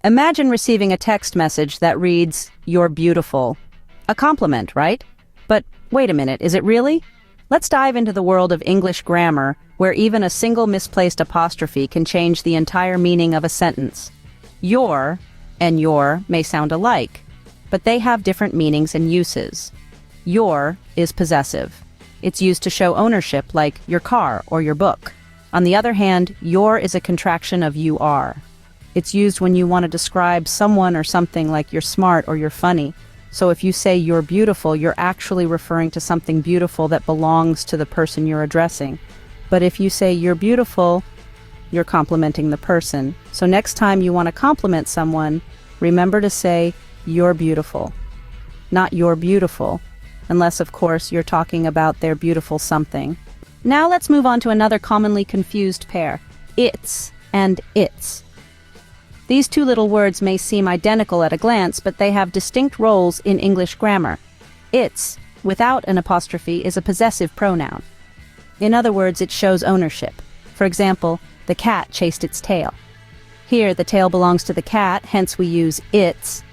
Imagine receiving a text message that reads, "You're beautiful." A compliment, right? But wait a minute, is it really? Let's dive into the world of English grammar, where even a single misplaced apostrophe can change the entire meaning of a sentence. Your and your may sound alike, but they have different meanings and uses. Your is possessive. It's used to show ownership, like your car or your book. On the other hand, your is a contraction of you are. It's used when you want to describe someone or something, like you're smart or you're funny. So if you say you're beautiful, you're actually referring to something beautiful that belongs to the person you're addressing. But if you say you're beautiful, you're complimenting the person. So next time you want to compliment someone, remember to say you're beautiful, not you're beautiful, unless of course you're talking about their beautiful something. Now let's move on to another commonly confused pair, it's and its. These two little words may seem identical at a glance, but they have distinct roles in English grammar. It's, without an apostrophe, is a possessive pronoun. In other words, it shows ownership. For example, the cat chased its tail. Here, the tail belongs to the cat, hence we use its.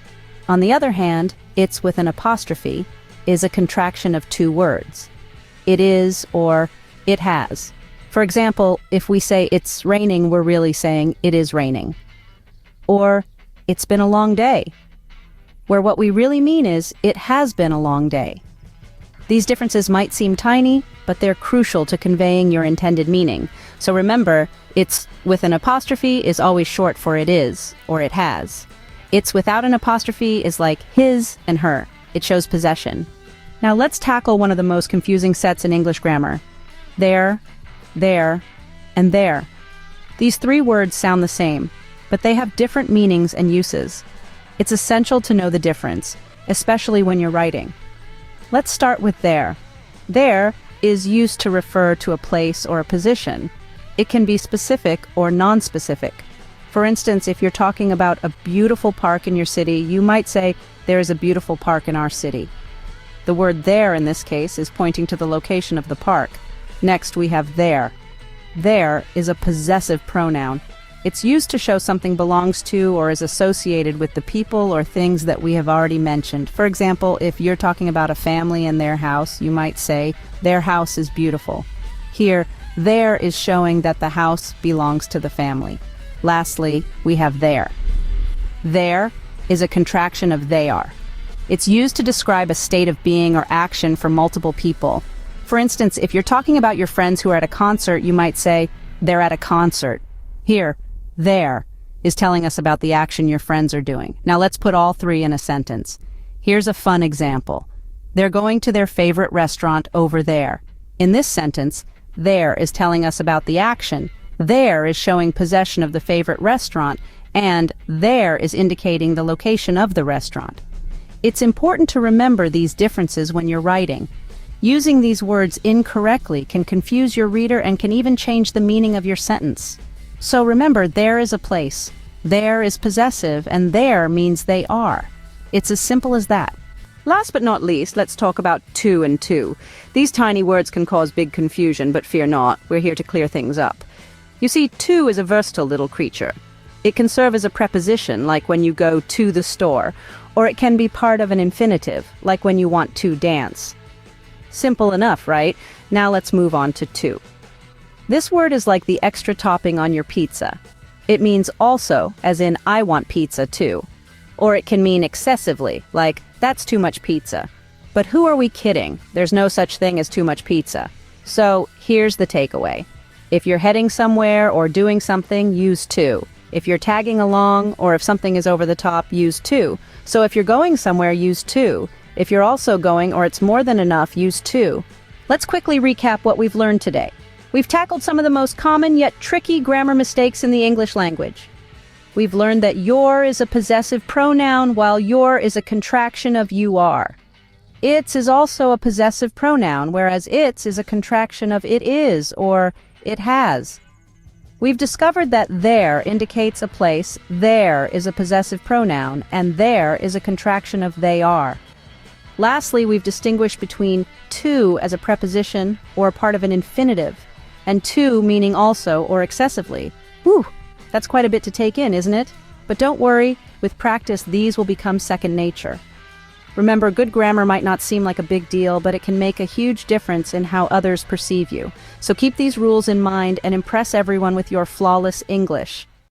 On the other hand, it's with an apostrophe is a contraction of two words. It is or it has. For example, if we say it's raining, we're really saying it is raining. Or it's been a long day, where what we really mean is it has been a long day. These differences might seem tiny, but they're crucial to conveying your intended meaning. So remember, it's with an apostrophe is always short for it is or it has. It's without an apostrophe is like his and her. It shows possession. Now let's tackle one of the most confusing sets in English grammar. There, and there. These three words sound the same, but they have different meanings and uses. It's essential to know the difference, especially when you're writing. Let's start with there. There is used to refer to a place or a position. It can be specific or non-specific. For instance, if you're talking about a beautiful park in your city, you might say, "There is a beautiful park in our city." The word there in this case is pointing to the location of the park. Next, we have there. There is a possessive pronoun. It's used to show something belongs to or is associated with the people or things that we have already mentioned. For example, if you're talking about a family and their house, you might say, "Their house is beautiful." Here, there is showing that the house belongs to the family. Lastly, we have there. There is a contraction of they are. It's used to describe a state of being or action for multiple people. For instance, if you're talking about your friends who are at a concert, you might say, "They're at a concert." Here, there is telling us about the action your friends are doing. Now let's put all three in a sentence. Here's a fun example. They're going to their favorite restaurant over there. In this sentence, there is telling us about the action. There is showing possession of the favorite restaurant, and there is indicating the location of the restaurant. It's important to remember these differences when you're writing. Using these words incorrectly can confuse your reader and can even change the meaning of your sentence. So remember, there is a place, there is possessive, and there means they are. It's as simple as that. Last but not least, let's talk about to and to. These tiny words can cause big confusion, but fear not, we're here to clear things up. You see, to is a versatile little creature. It can serve as a preposition, like when you go to the store, or it can be part of an infinitive, like when you want to dance. Simple enough, right? Now let's move on to to. This word is like the extra topping on your pizza. It means also, as in I want pizza too. Or it can mean excessively, like that's too much pizza. But who are we kidding? There's no such thing as too much pizza. So here's the takeaway. If you're heading somewhere or doing something, use to. If you're tagging along or if something is over the top, use to. So if you're going somewhere, use to. If you're also going or it's more than enough, use to. Let's quickly recap what we've learned today. We've tackled some of the most common yet tricky grammar mistakes in the English language. We've learned that your is a possessive pronoun while your is a contraction of you are. Its is also a possessive pronoun, whereas its is a contraction of it is or it has. We've discovered that there indicates a place, there is a possessive pronoun, and there is a contraction of they are. Lastly, we've distinguished between to as a preposition or a part of an infinitive, and to meaning also or excessively. Whew, that's quite a bit to take in, isn't it? But don't worry, with practice, these will become second nature. Remember, good grammar might not seem like a big deal, but it can make a huge difference in how others perceive you. So keep these rules in mind and impress everyone with your flawless English.